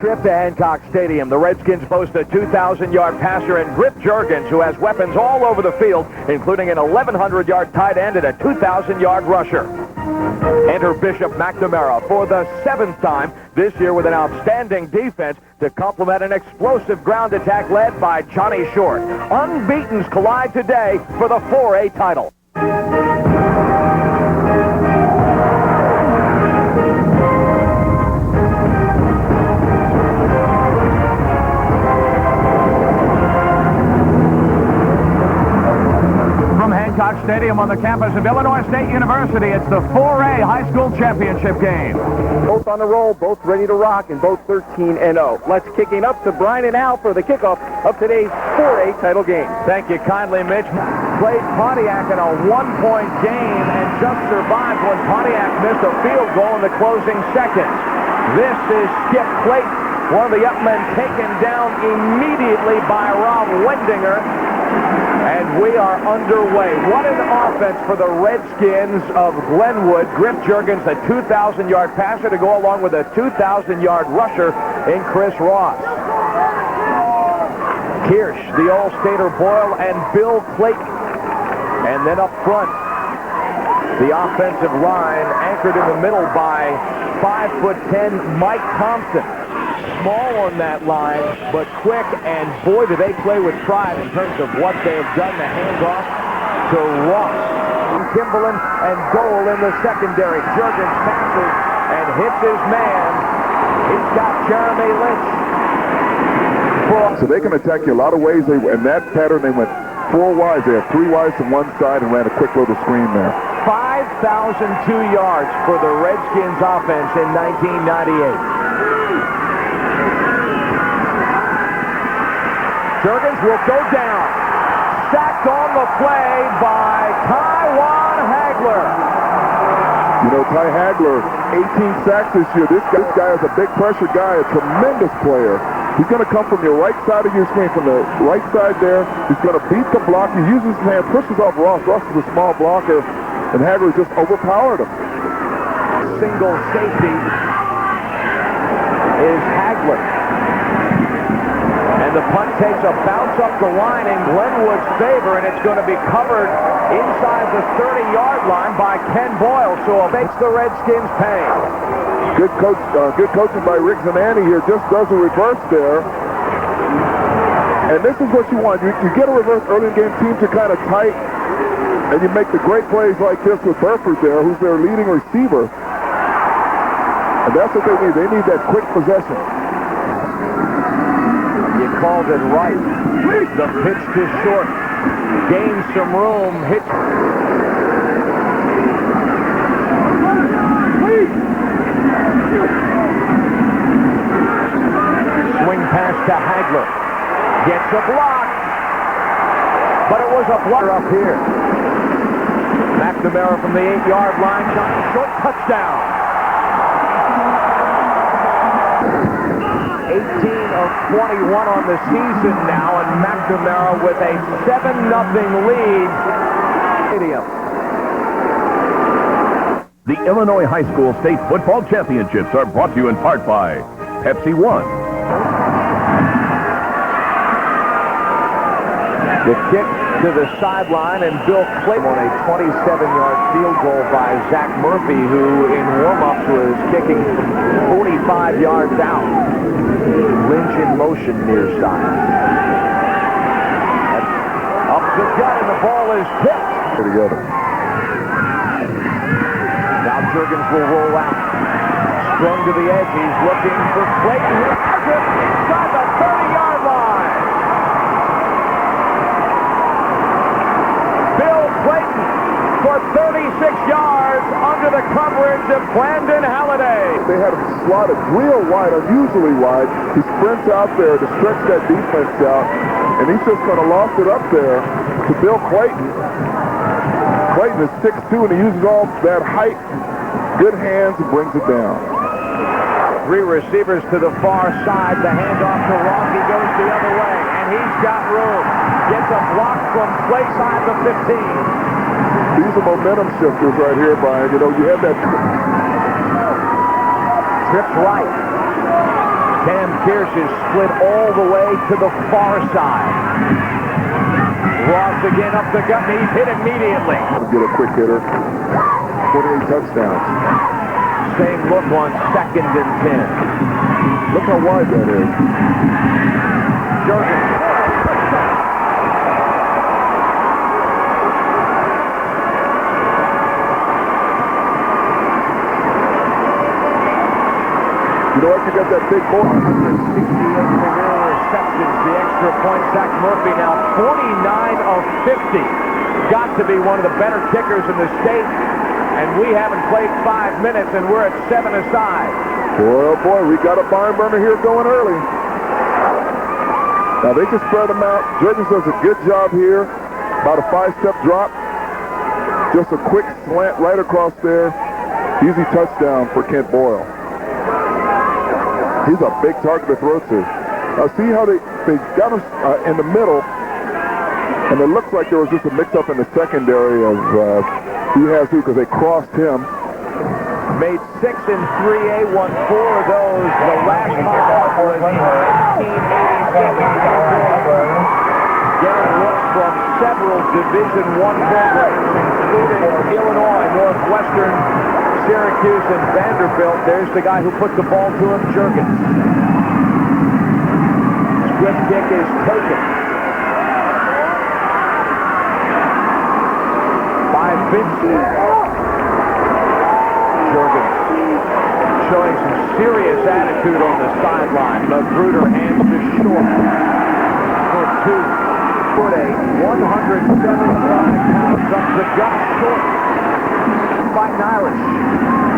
Trip to Hancock Stadium. The Redskins boast a 2,000-yard passer in Griff Jurgens, who has weapons all over the field, including an 1,100-yard tight end and a 2,000-yard rusher. Enter Bishop McNamara for the 7th time this year with an outstanding defense to complement an explosive ground attack led by Johnny Short. Unbeatens collide today for the 4A title. Hancock Stadium on the campus of Illinois State University. It's the 4A high school championship game. Both on the roll, both ready to rock, and both 13-0. Let's kicking up to Brian and Al for the kickoff of today's 4A title game. Thank you kindly, Mitch. Played Pontiac in a one-point game and just survived when Pontiac missed a field goal in the closing seconds. This is Skip Clayton, one of the young men taken down immediately by Rob Wendinger. And we are underway. What an offense for the Redskins of Glenwood. Griff Jurgens, a 2,000-yard passer to go along with a 2,000-yard rusher in Chris Ross. Kirsch, the All-Stater Boyle, and Bill Clayton. And then up front, the offensive line anchored in the middle by 5'10" Mike Thompson. Small on that line, but quick, and boy, do they play with pride in terms of what they have done. The handoff to Ross. Kimberlin and Dole in the secondary. Jurgens passes and hits his man. He's got Jeremy Lynch. So they can attack you a lot of ways. In that pattern, they went 4 wides. They had 3 wides to one side and ran a quick little screen there. 5,002 yards for the Redskins offense in 1998. Jurgens will go down. Sacked on the play by Taiwan Hagler. You know, Ty Hagler, 18 sacks this year. This guy is a big pressure guy, a tremendous player. He's going to come from your right side of your screen, from the right side there. He's going to beat the block. He uses his hand, pushes off Ross. Ross is a small blocker, and Hagler just overpowered him. Single safety is Hagler. And the punt takes a bounce up the line in Glenwood's favor, and it's going to be covered inside the 30-yard line by Ken Boyle, so it makes the Redskins pay. Good coaching by Rick Zanani here. Just does a reverse there. And this is what you want. You get a reverse early in game. Teams are kind of tight, and you make the great plays like this with Burford there, who's their leading receiver. And that's what they need. They need that quick possession. Called it right. The pitch too short. Gains some room. Hits. Swing pass to Hagler. Gets a block. But it was a block up here. McNamara from the 8-yard line. Short touchdown. 18 of 21 on the season now, and McNamara with a 7-0 lead. The Illinois High School State Football Championships are brought to you in part by Pepsi One. The kick to the sideline, and Bill Clayton on a 27-yard field goal by Zach Murphy, who in warm-ups was kicking from 45 yards out. Lynch in motion near side. Up the gut, and the ball is tipped. Together. Now Jurgens will roll out. Sprung to the edge. He's looking for Clayton. He has it inside the 30-yard line. Bill Clayton for 36 yards under the coverage of Brandon Halliday. They had him slotted real wide, unusually wide. He sprints out there to stretch that defense out, and he's just going to loft it up there to Bill Clayton. Clayton is 6'2", and he uses all that height, good hands, and brings it down. 3 receivers to the far side. The handoff to Ross. He goes the other way, and he's got room. Gets a block from play side the 15. These are momentum shifters right here, Brian. You know, you have that trips right. Cam Pierce is split all the way to the far side. Ross again up the gut, and he's hit immediately. Get a quick hitter. 48 touchdowns. Same look on 2nd and 10. Look how wide that is. Jurgens. You know what? You got that big boy. 168 career receptions. The extra point. Zach Murphy now 49 of 50. Got to be one of the better kickers in the state. And we haven't played 5 minutes, and we're at 7 aside. Boy, oh boy, we got a barn burner here going early. Now they can spread them out. Jurgens does a good job here. About a 5-step drop. Just a quick slant right across there. Easy touchdown for Kent Boyle. He's a big target to throw to. Now see how they got him in the middle, and it looks like there was just a mix-up in the secondary of who has who, because they crossed him. Made 6 in 3A, won 4 of those. The last time was 1987. Getting looks from several Division I programs, including Illinois, Northwestern, Syracuse, and Vanderbilt. There's the guy who put the ball to him, Jurgens. Swift kick is taken by Vincent. Jurgens showing some serious attitude on the sideline. Magruder hands to short for 2'8", 175 pounds up the gut short by Nylish.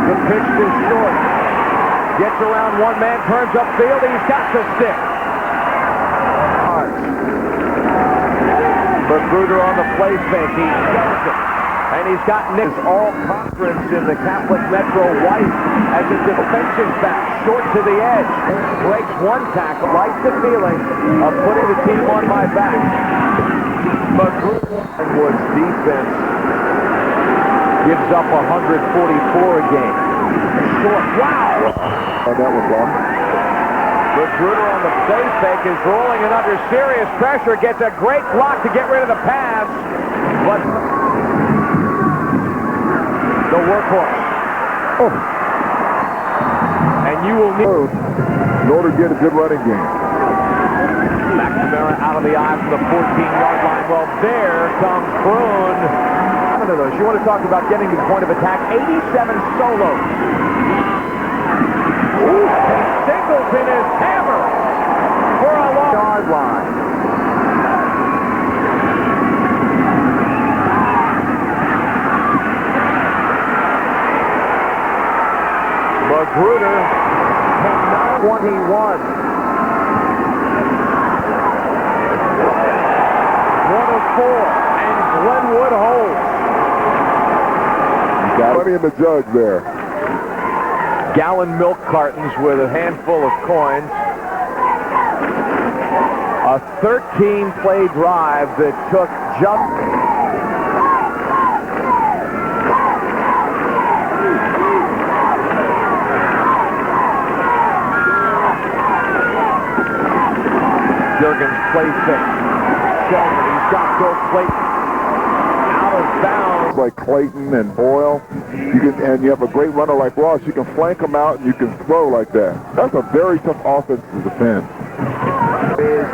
The pitch is short. Gets around one man, turns upfield. He's got the stick. Magruder on the play fake. He shoves it. And he's got Nick's all-conference in the Catholic Metro White as a defensive back, short to the edge. Breaks one tackle. Likes the feeling of putting the team on my back. Glenwood's defense gives up 144 a game. Short. Wow! Oh, that was long. Magruder on the play fake is rolling and under serious pressure. Gets a great block to get rid of the pass. But the workhorse. Oh. And you will need in order to get a good running game. McNamara out of the eye from the 14-yard line. Well, there comes Bruin. One of those. You want to talk about getting to the point of attack. 87 solos. Ooh, Singleton is hammered for a long yard line. Magruder cannot 21. 1 of 4, and Glenwood holds. Got money in the jug there. Gallon milk cartons with a handful of coins. A 13-play drive that took just... Jurgens play fix. Sheldon, he's got Bill Clayton out of bounds. Like Clayton and Boyle, and you have a great runner like Ross, you can flank them out and you can throw like that. That's a very tough offense to defend. Is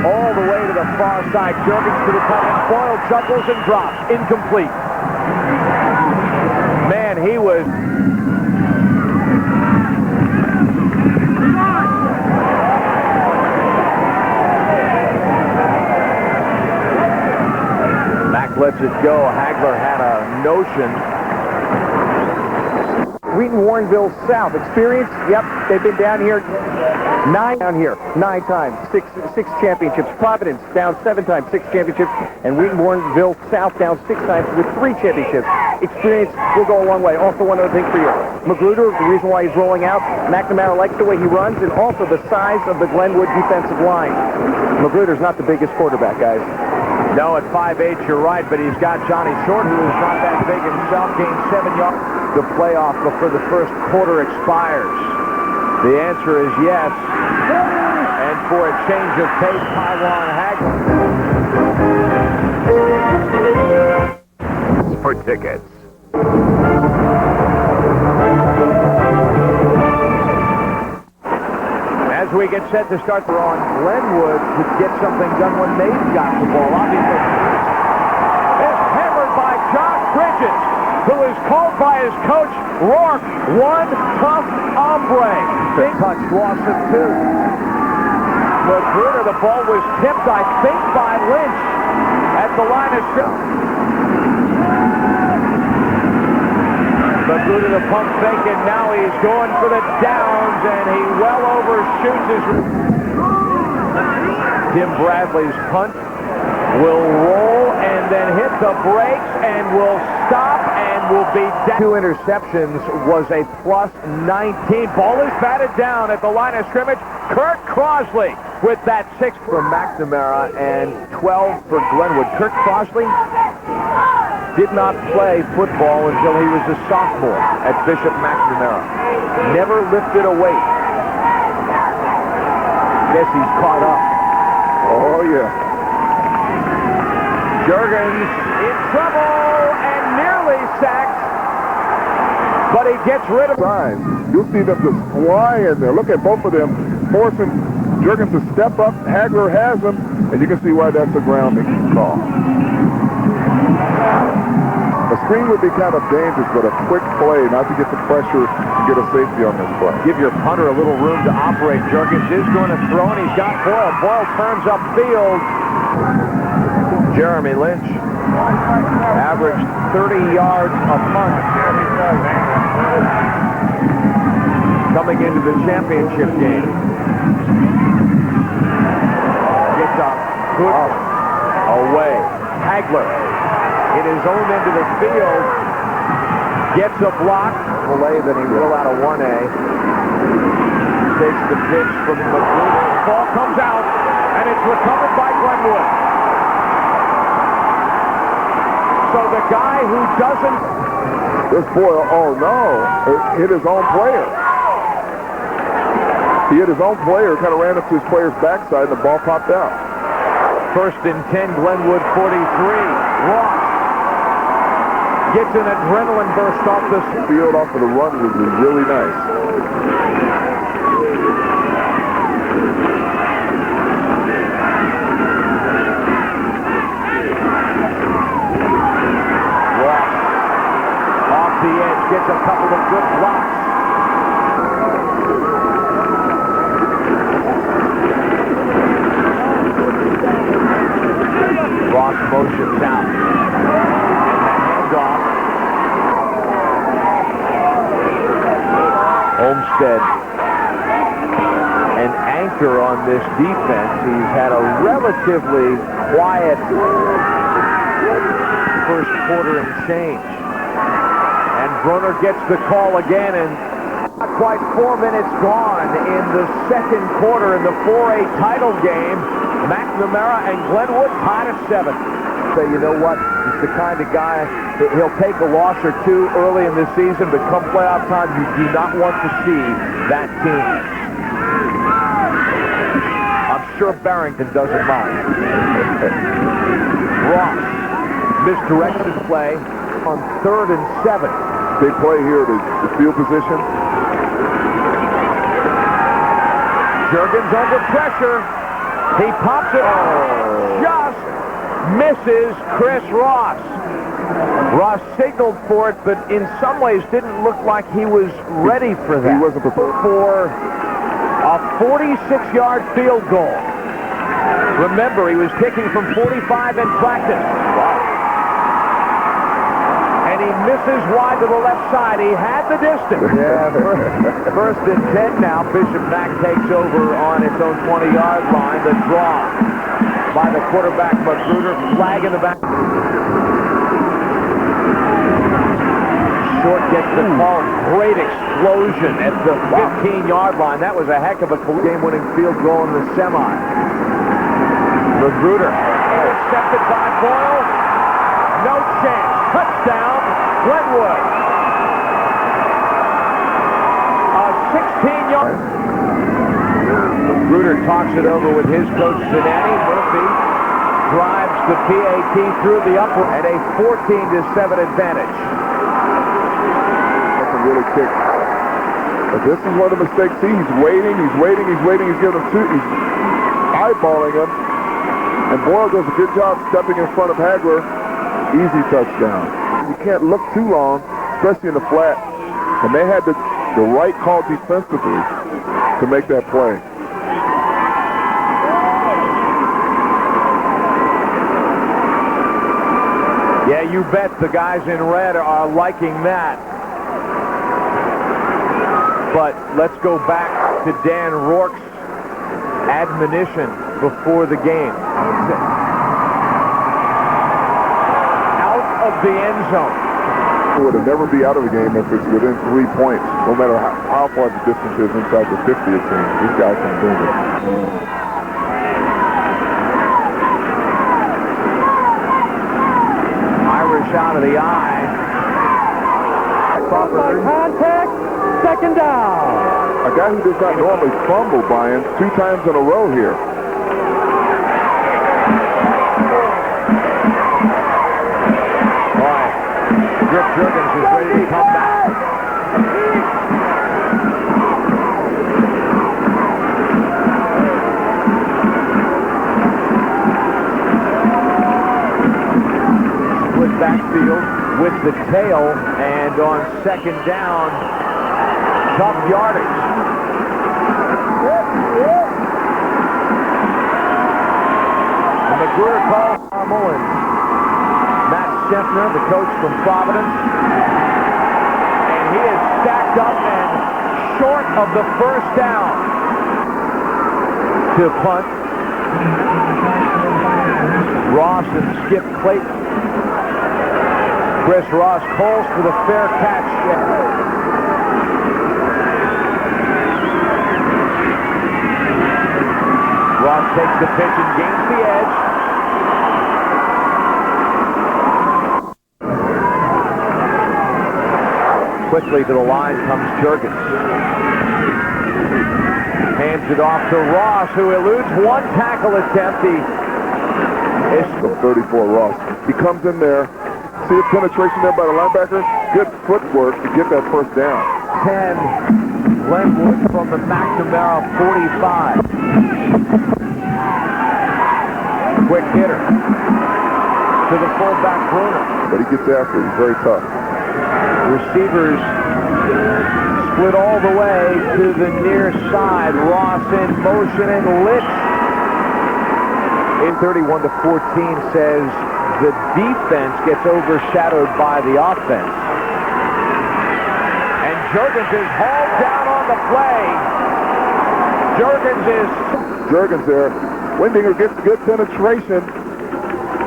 all the way to the far side. Jurgens to the top. Boyle chuckles and drops. Incomplete. Man, he was... Lets it go. Hagler had a notion. Wheaton Warrenville South. Experience? Yep. They've been down here 9 times. Six championships. Providence down 7 times, 6 championships. And Wheaton Warrenville South down 6 times with 3 championships. Experience will go a long way. Also, one other thing for you. Magruder, the reason why he's rolling out, McNamara likes the way he runs, and also the size of the Glenwood defensive line. Magruder's not the biggest quarterback, guys. No, at 5'8", you're right, but he's got Johnny Short, who is not that big himself, gained 7 yards. The playoff before the first quarter expires. The answer is yes. And for a change of pace, Taiwan Hagler. For tickets. As we get set to start, we're on Glenwood to get something done when they've got the ball. Obviously, it's hammered by John Bridges, who is called by his coach, Rourke, one tough hombre. The touch loss of two. Magruder, the ball was tipped, I think, by Lynch at the line of scrimmage. Magruder the pump fake, and now he's going for the downs, and he well overshoots his... Tim Bradley's punt will roll and then hit the brakes and will stop and will be down. 2 interceptions was a plus 19. Ball is batted down at the line of scrimmage. Kurt Crosley with that 6 for McNamara and 12 for Glenwood. Kurt Crosley did not play football until he was a sophomore at Bishop McNamara. Never lifted a weight. Guess he's caught up. Oh, yeah. Jurgens in trouble and nearly sacked, but he gets rid of... You'll see them just fly in there. Look at both of them forcing Jurgens to step up. Hagler has him, and you can see why that's a grounding call. A screen would be kind of dangerous, but a quick play, not to get the pressure to get a safety on this play. Give your punter a little room to operate. Jurgens is going to throw, and he's got Boyle. Boyle turns upfield. Jeremy Lynch averaged 30 yards a punt coming into the championship game. Gets up, good away. Hagler in his own end of the field gets a block. Delay than he will out of 1A. Takes the pitch from Magruder. Ball comes out, and it's recovered by Glenwood. So the guy who doesn't... This Boyle, oh no, hit his own player. He hit his own player, kind of ran up to his player's backside, and the ball popped out. 1st and 10, Glenwood 43. Ross gets an adrenaline burst off the field off of the run was really nice. Ross off the edge gets a couple of good blocks. Ross motions out. Handoff. Olmstead, an anchor on this defense. He's had a relatively quiet first quarter and change. And Brunner gets the call again, and not quite 4 minutes gone in the second quarter in the 4A title game. McNamara and Glenwood tied at 7. So you know what? He's the kind of guy that he'll take a loss or two early in the season, but come playoff time, you do not want to see that team. I'm sure Barrington doesn't mind. Ross misdirects his play on 3rd and 7. Big play here, the field position. Jurgens under pressure. He pops it. Just misses Chris Ross. Ross signaled for it, but in some ways didn't look like he was ready for that. He wasn't prepared for a 46-yard field goal. Remember, he was kicking from 45 in practice. And he misses wide to the left side. He had the distance. Yeah, 1st and 10 now. Bishop Mack takes over on its own 20-yard line. The draw by the quarterback, Magruder. Flag in the back. Short gets the call. Great explosion at the 15-yard line. That was a heck of a game-winning field goal in the semi. Magruder intercepted by Boyle. No chance. Touchdown, Glenwood. A 16-yard... talks it over with his coach, Zanani. Murphy drives the PAT through the upper at a 14-7 advantage. That's a really kick. But this is one of the mistakes. See, he's waiting. He's giving him two. He's eyeballing him. And Boyle does a good job stepping in front of Hagler. Easy touchdown. You can't look too long, especially in the flat. And they had the right call defensively to make that play. Yeah, you bet the guys in red are liking that. But let's go back to Dan Rourke's admonition before the game. Out of the end zone. It would never be out of the game if it's within 3 points, no matter how far the distance is inside the 50 it seems. These guys can do it. Irish out of the eye. Contact, second down. A guy who does not normally fumble, Brian, 2 times in a row here. Griff Jurgens is ready to come back. Split backfield with the tail, and on second down, tough yardage. And McGruder calls Mullins. Matt Scheffner, the coach from Providence. And he is stacked up and short of the first down. To punt. Ross and Skip Clayton. Chris Ross calls for the fair catch. Ross takes the pitch and gains the edge. Quickly to the line comes Jurgens. Hands it off to Ross, who eludes one tackle attempt. He is from 34 Ross. He comes in there. See the penetration there by the linebacker? Good footwork to get that first down. 10. Glenwood from the McNamara 45. Quick hitter to the fullback Bruner. But he gets after it. He's very tough. Receivers split all the way to the near side. Ross in motion and Litch in 31-14 says the defense gets overshadowed by the offense. And Jurgens is hauled down on the play. Jurgens there. Windinger gets good penetration,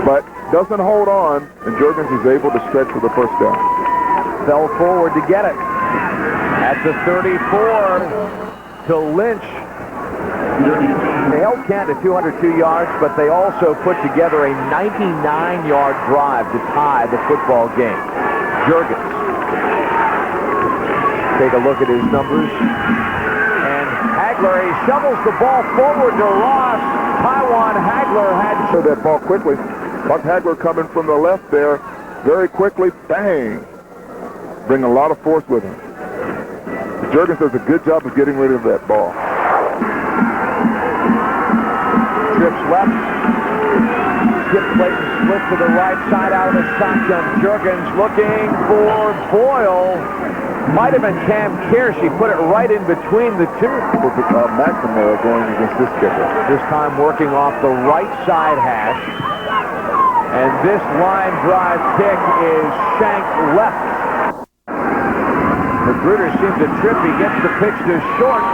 but doesn't hold on, and Jurgens is able to stretch for the first down. Fell forward to get it. At the 34 to Lynch. They held Kent at 202 yards, but they also put together a 99-yard drive to tie the football game. Jurgens. Take a look at his numbers. And Hagler, he shovels the ball forward to Ross. Taiwan Hagler had to show that ball quickly. Buck Hagler coming from the left there very quickly. Bang! Bring a lot of force with him. Jurgens does a good job of getting rid of that ball. Trips left. Skip Clayton split to the right side out of the shotgun. Jurgens looking for Boyle. Might have been Cam Kearse. He put it right in between the two. McNamara going against this kicker. This time working off the right side hash. And this line drive kick is shanked left. Magruder seems to trip. He gets the pitch to Short.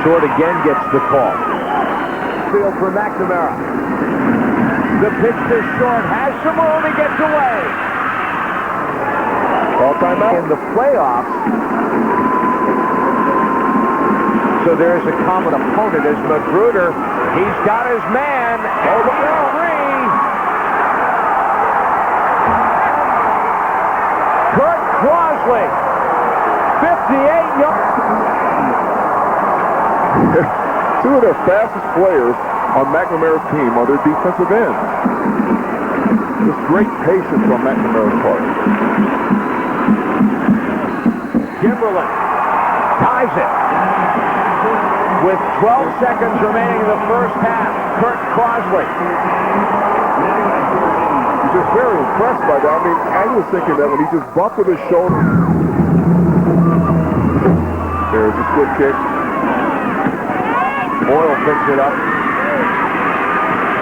Short again gets the call. Field for McNamara. The pitch to Short has some room. He gets away. Ball timeout. In the playoffs. So there's a common opponent as Magruder. He's got his man. And the three. Kurt Crosley. 58 yards. Two of their fastest players on McNamara's team are their defensive ends. Just great patience on McNamara's part. Kimberlin ties it. With 12 seconds remaining in the first half, Kurt Crosley. He's just very impressed by that. I mean, I was thinking that when he just bumped with his shoulder. There's a split kick. Boyle picks it up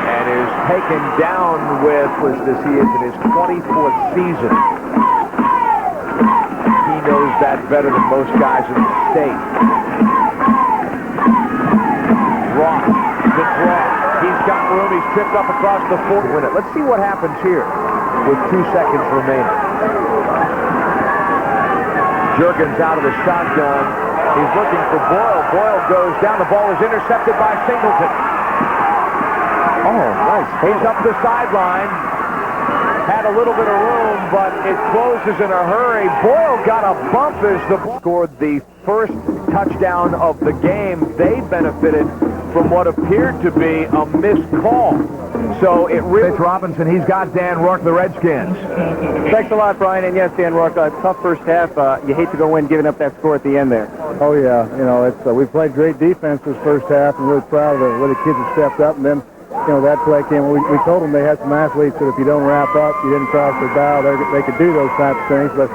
and is taken down with, he is in his 24th season. He knows that better than most guys in the state. Ross, good draw. He's got room. He's tripped up across the 4th. Win it. Let's see what happens here with 2 seconds remaining. Jurgens out of the shotgun. He's looking for Boyle. Boyle goes down. The ball is intercepted by Singleton. Oh, nice. He's up the sideline. Had a little bit of room, but it closes in a hurry. Boyle got a bump as the ball scored the first touchdown of the game. They benefited from what appeared to be a missed call. So it really... Mitch Robinson, he's got Dan Rourke, the Redskins. Thanks a lot, Brian. And yes, Dan Rourke, tough first half. You hate to go in giving up that score at the end there. Oh, yeah. You know, it's we played great defense this first half, and we're proud of the way the kids have stepped up. And then, you know, that play came. We told them they had some athletes that if you don't wrap up, you didn't cross their bow, they could do those types of things. But,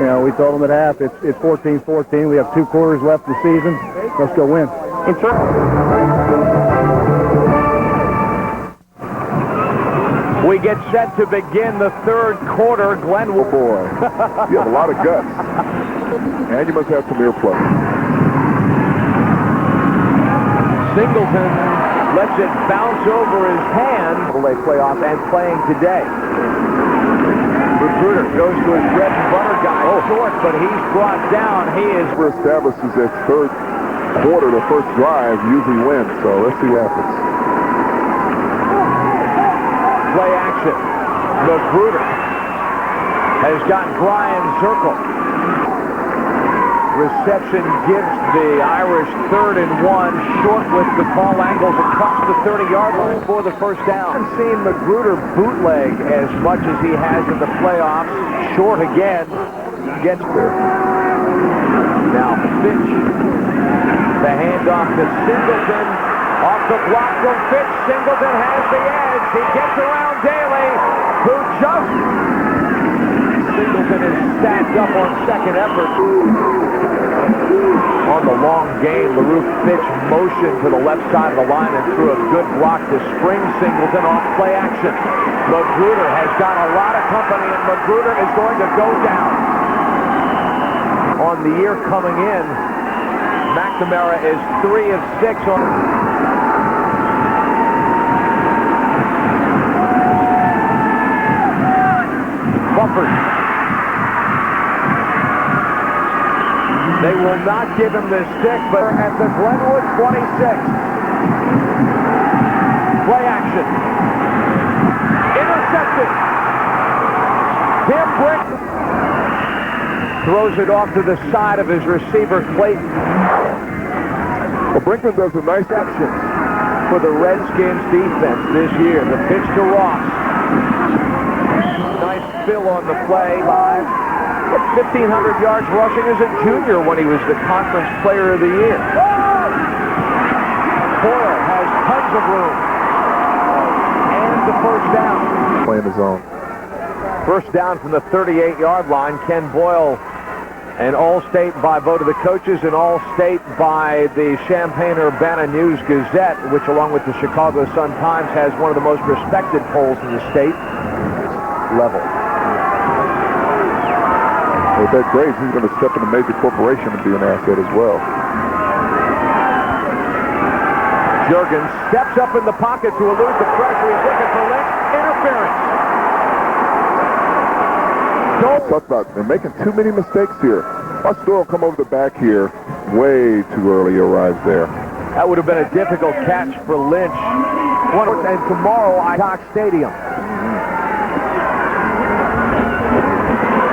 you know, we told them at half, it's 14-14. We have 2 quarters left of the season. Let's go win. We get set to begin the 3rd quarter. Glenwood. Oh, boy. You have a lot of guts. And you must have some earplugs. Singleton lets it bounce over his hand. They playoff and playing today. Recruiter goes to his bread and butter guy. Short, but he's brought down. He is... Establishes its 3rd quarter, the first drive, usually wins. So let's see what happens. Play action. Magruder has got Brian Zirkle. Reception gives the Irish 3rd and 1. Short with the ball angles across the 30-yard line for the first down. I haven't seen Magruder bootleg as much as he has in the playoffs. Short again. Gets there. Now Fitch. The handoff to Singleton. Off the block from Fitch. Singleton has the edge. He gets around Daly, who just... Singleton is stacked up on second effort. On the long gain, LaRue Fitch motioned to the left side of the line and threw a good block to spring Singleton off play action. Magruder has got a lot of company, and Magruder is going to go down. On the year coming in, McNamara is 3 of 6 on... Bufford. They will not give him the stick, but at the Glenwood 26. Play action. Intercepted. Tim Brick throws it off to the side of his receiver, Clayton. Well, Brinkman does a nice Receptions for the Redskins defense this year. The pitch to Ross. Nice fill on the play. 1,500 yards rushing as a junior when he was the conference player of the year. Boyle has tons of room. And the first down. playing his own. First down from the 38-yard line. Ken Boyle, an All-State by vote of the coaches, and All-State by the Champaign-Urbana News-Gazette, which along with the Chicago Sun-Times has one of the most respected polls in the state. Level. With that grade, he's going to step in a major corporation and be an asset as well. Jurgens steps up in the pocket to elude the pressure. He's looking for Lynch. Interference. Talk about they're making too many mistakes here. Watch Doyle come over the back here. Way too early arrives there. That would have been a difficult catch for Lynch. And tomorrow, Cox Stadium.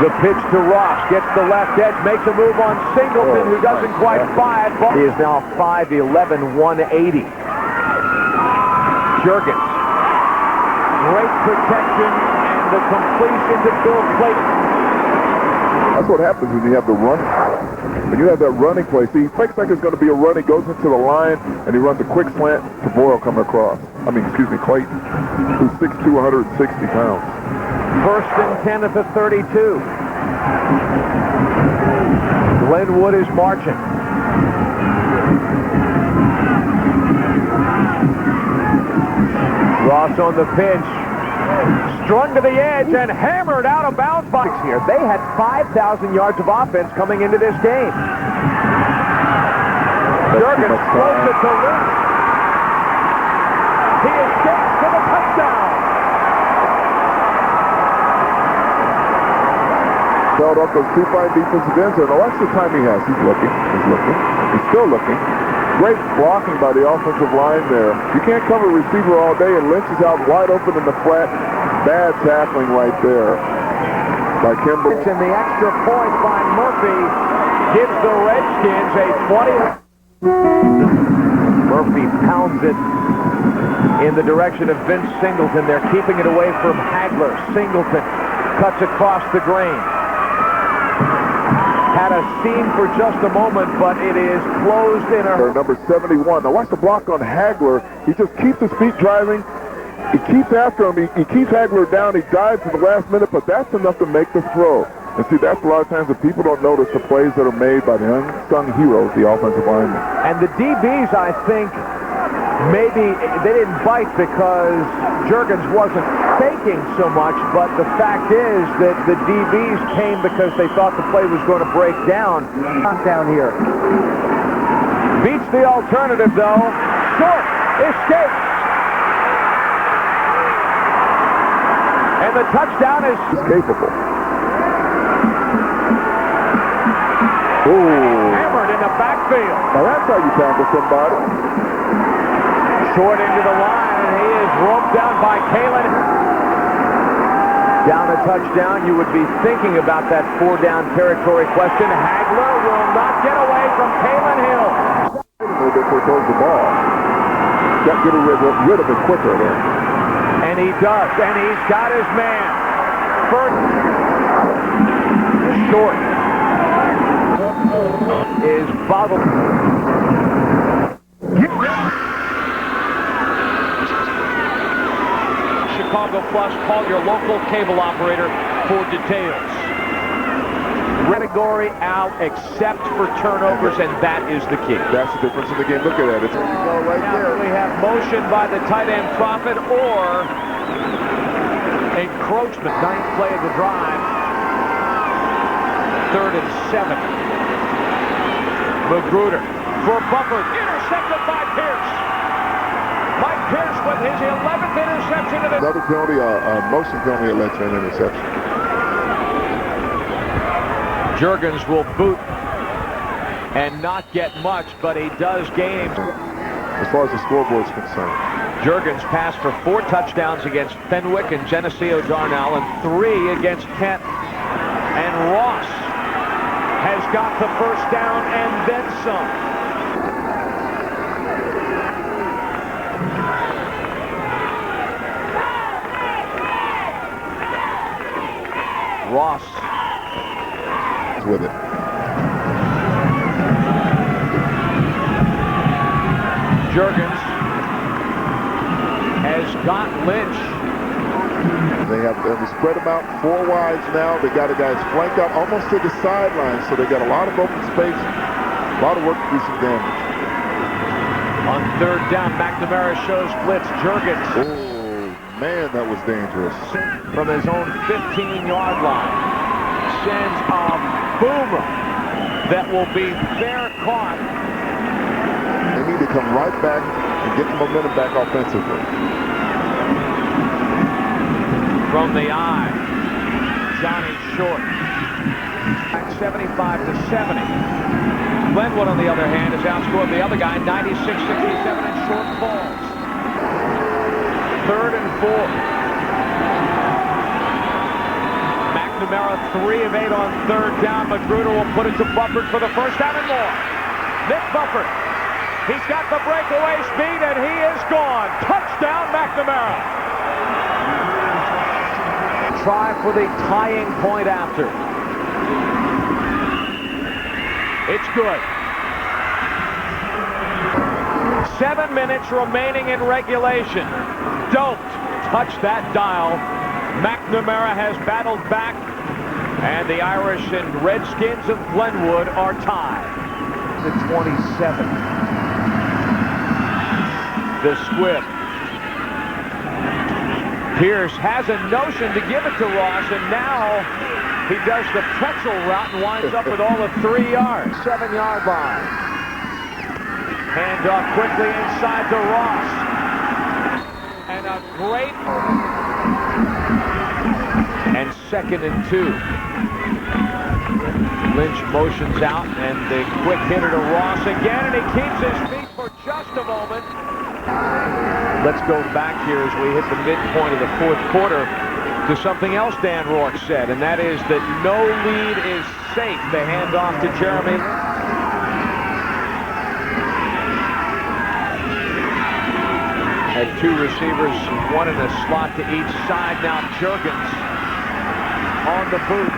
The pitch to Ross, gets the left edge, makes a move on Singleton, who doesn't quite buy it. He is now 5'11", 180. Jurgens. Great protection and the completion to Bill Clayton. That's what happens when you have the run. When you have that running play, see, he fakes like it's going to be a run. He goes into the line, and he runs a quick slant to Boyle coming across. Clayton, who's 6'2", 160 pounds. First and 10 at the 32. Glenwood is marching. Ross on the pitch. Strung to the edge and hammered out of bounds by here. They had 5,000 yards of offense coming into this game. Jurgens throws it to Lynch. He escapes for the touchdown. Held up those two fine defensive ends, and watch the time he has. He's looking. He's still looking. Great blocking by the offensive line there. You can't cover a receiver all day, and Lynch is out wide open in the flat. Bad tackling right there by Kimball. And the extra point by Murphy gives the Redskins a 20. Murphy pounds it in the direction of Vince Singleton. They're keeping it away from Hagler. Singleton cuts across the grain. Had a seam for just a moment, but it is closed in a... Number 71. Now watch the block on Hagler. He just keeps his feet driving. He keeps after him. He keeps Hagler down. He dives at the last minute, but that's enough to make the throw. And see, that's a lot of times that people don't notice the plays that are made by the unsung heroes, the offensive linemen. And the DBs, I think, maybe they didn't bite because Jurgens wasn't faking so much, but the fact is that the DBs came because they thought the play was going to break down. Not down here. Beats the alternative, though. Short. Escapes. And the touchdown is... capable. Hammered in the backfield. Now that's how you tackle somebody. Short into the line, and he is roped down by Kalen. Down a touchdown, you would be thinking about that four-down territory question. Hagler will not get away from Kalen Hill. A little bit before he throws the ball. Got to get rid of it quicker there. And he does, and he's got his man. First, short is boggled. Chicago Plus, call your local cable operator for details. Category out except for turnovers, and that is the key. That's the difference in the game. Look at that. It's right there. We have motion by the tight end Prophet or encroachment. Ninth play of the drive. 3rd and 7. Magruder for Bufford. Intercepted by Pierce. Mike Pierce with his 11th interception of the... Another penalty, motion penalty that led to an interception. Jurgens will boot and not get much, but he does gain. As far as the scoreboard is concerned. Jurgens passed for 4 touchdowns against Fenwick and Geneseo Darnell and 3 against Kent. And Ross has got the first down and then some. Ross with it. Jurgens has got Lynch. They spread them out 4 wides now. They got a guy that's flanked out almost to the sideline, so they got a lot of open space, a lot of work to do some damage. On 3rd down, McNamara shows blitz. Jurgens. Oh, man, that was dangerous. From his own 15-yard line. Sends a boomer that will be fair caught. They need to come right back and get the momentum back offensively. From the eye, Johnny Short. 75 to 70. Glenwood, on the other hand, has outscored the other guy 96-67 in short balls. 3rd and 4. McNamara 3 of 8 on third down. Magruder will put it to Bufford for the first down and more. Nick Bufford. He's got the breakaway speed, and he is gone. Touchdown, McNamara. Try for the tying point after. It's good. 7 minutes remaining in regulation. Don't touch that dial. McNamara has battled back, and the Irish and Redskins of Glenwood are tied. The 27. The squib. Pierce has a notion to give it to Ross, and now he does the pretzel route and winds up with all of 3 yards. 7-yard line. Hand off quickly inside to Ross. And a great... And 2nd and 2. Lynch motions out, and the quick hitter to Ross again, and he keeps his feet for just a moment. Let's go back here as we hit the midpoint of the 4th quarter to something else Dan Rourke said, and that is that no lead is safe. The handoff to Jeremy. Had 2 receivers, 1 in a slot to each side. Now Jurgens on the boot,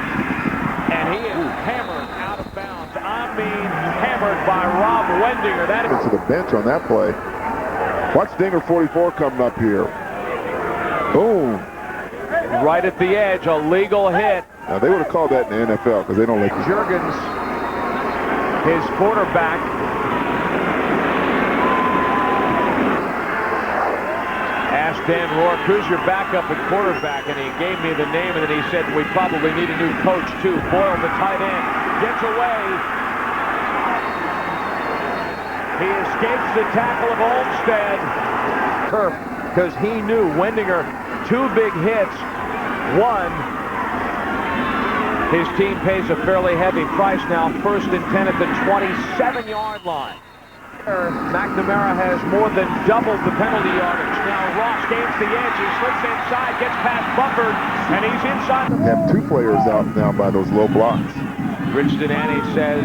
and he is hammered out of bounds. I mean, hammered by Rob Wendinger. That is to the bench on that play. Watch Dinger 44 coming up here. Boom. right at the edge, a legal hit. Now, they would have called that in the NFL because they don't let Jurgens, his quarterback. Asked Dan Rourke, who's your backup at quarterback? And he gave me the name, and then he said, we probably need a new coach, too. Boyle, the tight end, gets away. He escapes the tackle of Olmstead. Turf, because he knew Wendinger, 2 big hits. 1, his team pays a fairly heavy price now. 1st and 10 at the 27-yard line. McNamara has more than doubled the penalty yardage. Now Ross gains the edge. He slips inside, gets past Bufford, and he's inside. They have 2 players out now by those low blocks. Rich Denani says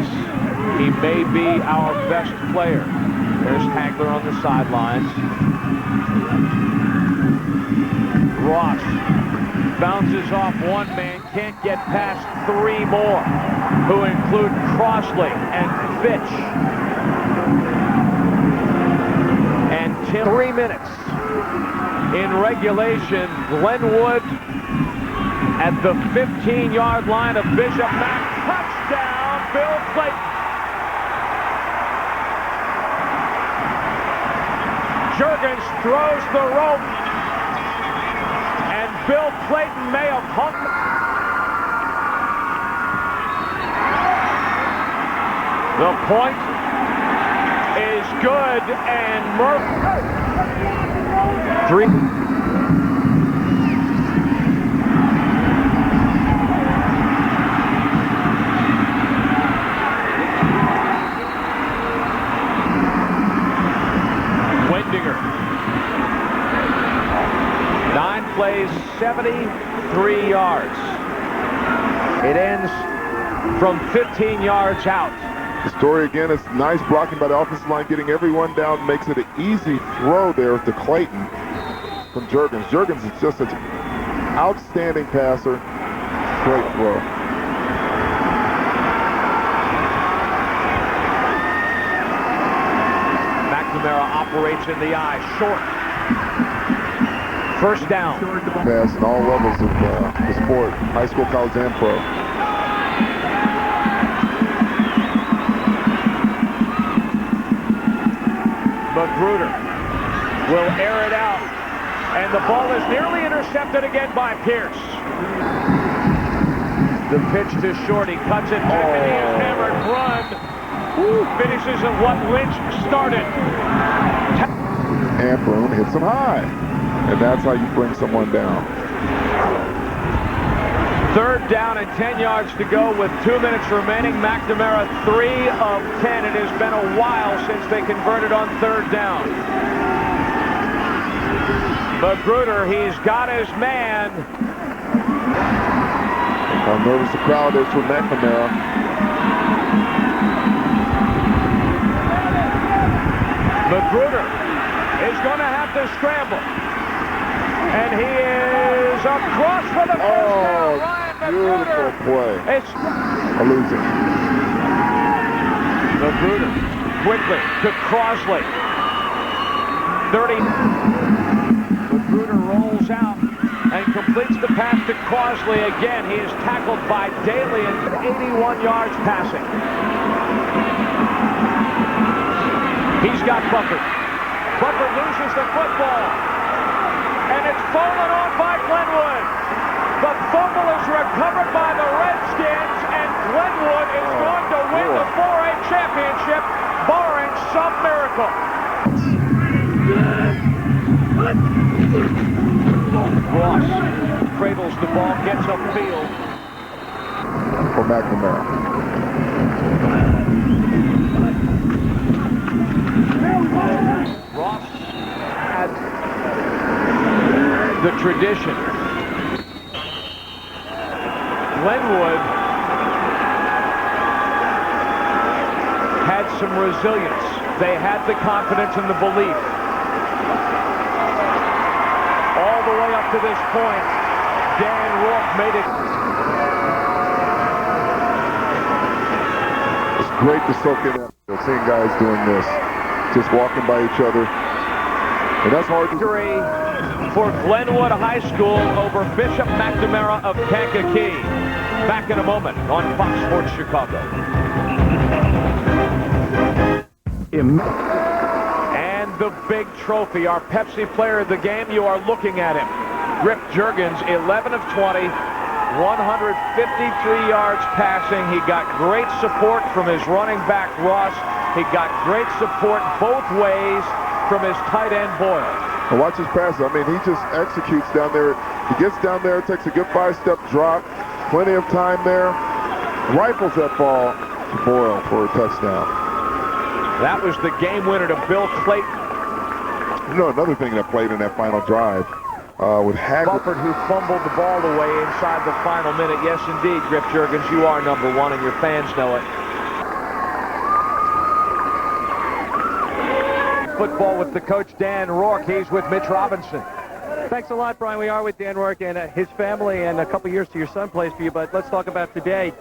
he may be our best player. There's Hagler on the sidelines. Ross bounces off 1 man, can't get past 3 more, who include Crossley and Fitch. And 3 minutes in regulation. Glenwood at the 15-yard line of Bishop Mack. Touchdown, Bill Clayton. Jurgens throws the rope, and Bill Clayton may have hung. The point is good, and Murphy. 3. Wendinger. 9 plays, 73 yards. It ends from 15 yards out. The story again is nice blocking by the offensive line, getting everyone down, makes it an easy throw there to Clayton from Jurgens. Jurgens is just an outstanding passer. Great throw. McNamara operates in the eye, short. 1st down. Pass in all levels of the sport, high school, college, and pro. Magruder will air it out, and the ball is nearly intercepted again by Pierce. The pitch to Short, he cuts it back, and he is hammered. Run finishes at what Lynch started. And boom, hits him high, and that's how you bring someone down. 3rd down and 10 yards to go with 2 minutes remaining. McNamara 3 of 10. It has been a while since they converted on 3rd down. Magruder, he's got his man. How nervous the crowd is for McNamara. Magruder is going to have to scramble. And he is across for the first down. Ryan Beautiful play. It's A loser. Magruder quickly to Crosley. 30. Magruder rolls out and completes the pass to Crosley again. He is tackled by Daly and 81 yards passing. He's got Buffett. Buffett loses the football. And it's fallen on by Glenwood. The fumble is recovered by the Redskins, and Glenwood is going to win the 4A championship, barring some miracle. Ross cradles the ball, gets upfield. For McNamara. Ross had the tradition. Glenwood had some resilience. They had the confidence and the belief. All the way up to this point, Dan Rourke made it. It's great to soak in that. Seeing guys doing this, just walking by each other. And that's hard to do. Victory for Glenwood High School over Bishop McNamara of Kankakee. Back in a moment on Fox Sports Chicago. And the big trophy, our Pepsi player of the game, you are looking at him. Griff Jurgens, 11 of 20, 153 yards passing. He got great support from his running back, Ross. He got great support both ways from his tight end, Boyle. And watch his passes. I mean, he just executes down there. He gets down there, takes a good 5-step drop. Plenty of time there. Rifles that ball to Boyle for a touchdown. That was the game winner to Bill Clayton. You know, another thing that played in that final drive with Haggard. Buffett, who fumbled the ball away inside the final minute. Yes, indeed, Griff Jurgens, you are number one, and your fans know it. Football with the coach, Dan Rourke. He's with Mitch Robinson. Thanks a lot, Brian. We are with Dan Rourke and his family, and a couple years to your son plays for you. But let's talk about today.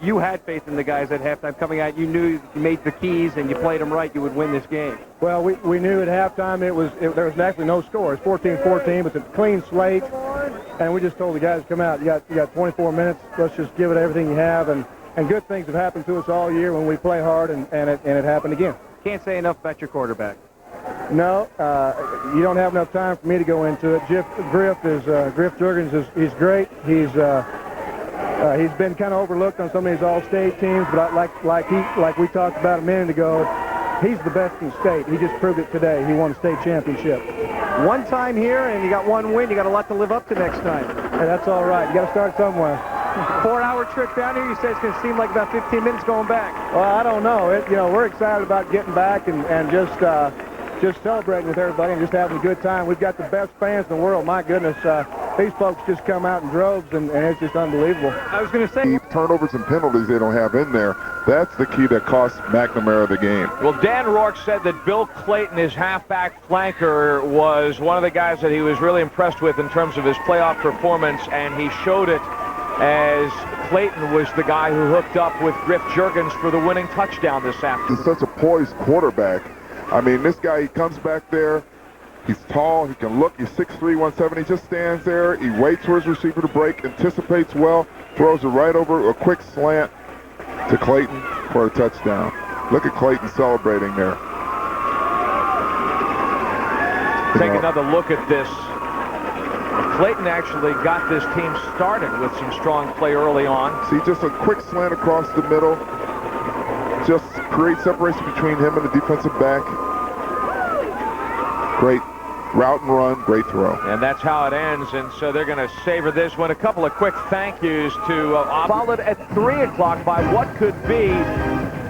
You had faith in the guys at halftime coming out. You knew you made the keys and you played them right, you would win this game. Well, we knew at halftime there was actually no score. It's 14-14. It's a clean slate, and we just told the guys to come out. You got 24 minutes. Let's just give it everything you have, and good things have happened to us all year when we play hard, and it happened again. Can't say enough about your quarterback. No, you don't have enough time for me to go into it. Griff Jurgens he's great. He's been kind of overlooked on some of these all-state teams, but like we talked about a minute ago, he's the best in state. He just proved it today. He won a state championship. One time here, and you got one win. You got a lot to live up to next time. Hey, that's all right. You got to start somewhere. 4-hour trip down here. You say it's going to seem like about 15 minutes going back. Well, I don't know. We're excited about getting back and just celebrating with everybody and just having a good time. We've got the best fans in the world. My goodness, these folks just come out in droves, and it's just unbelievable. I was going to say, Turnovers and penalties they don't have in there. That's the key that cost McNamara the game. Well, Dan Rourke said that Bill Clayton, his halfback flanker, was one of the guys that he was really impressed with in terms of his playoff performance, and he showed it as Clayton was the guy who hooked up with Griff Jurgens for the winning touchdown this afternoon. He's such a poised quarterback. I mean, this guy, he comes back there. He's tall. He can look. He's 6'3", 170. He just stands there. He waits for his receiver to break, anticipates well, throws it right over a quick slant to Clayton for a touchdown. Look at Clayton celebrating there. Take another look at this. Clayton actually got this team started with some strong play early on. See, just a quick slant across the middle. Just create separation between him and the defensive back. Great route and run, great throw. And that's how it ends, and so they're going to savor this one. A couple of quick thank yous to followed at 3 o'clock by what could be,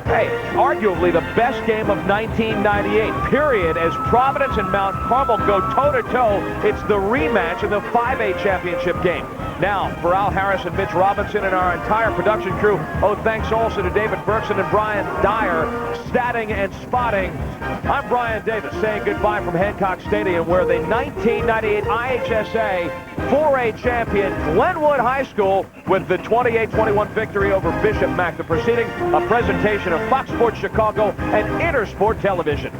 hey, arguably the best game of 1998, period. As Providence and Mount Carmel go toe-to-toe, it's the rematch of the 5A championship game. Now, for Al Harris and Mitch Robinson and our entire production crew, thanks also to David Berkson and Brian Dyer, statting and spotting. I'm Brian Davis saying goodbye from Hancock Stadium, where the 1998 IHSA 4A champion Glenwood High School with the 28-21 victory over Bishop Mack. The proceeding, a presentation of Fox Sports Chicago and Intersport Television.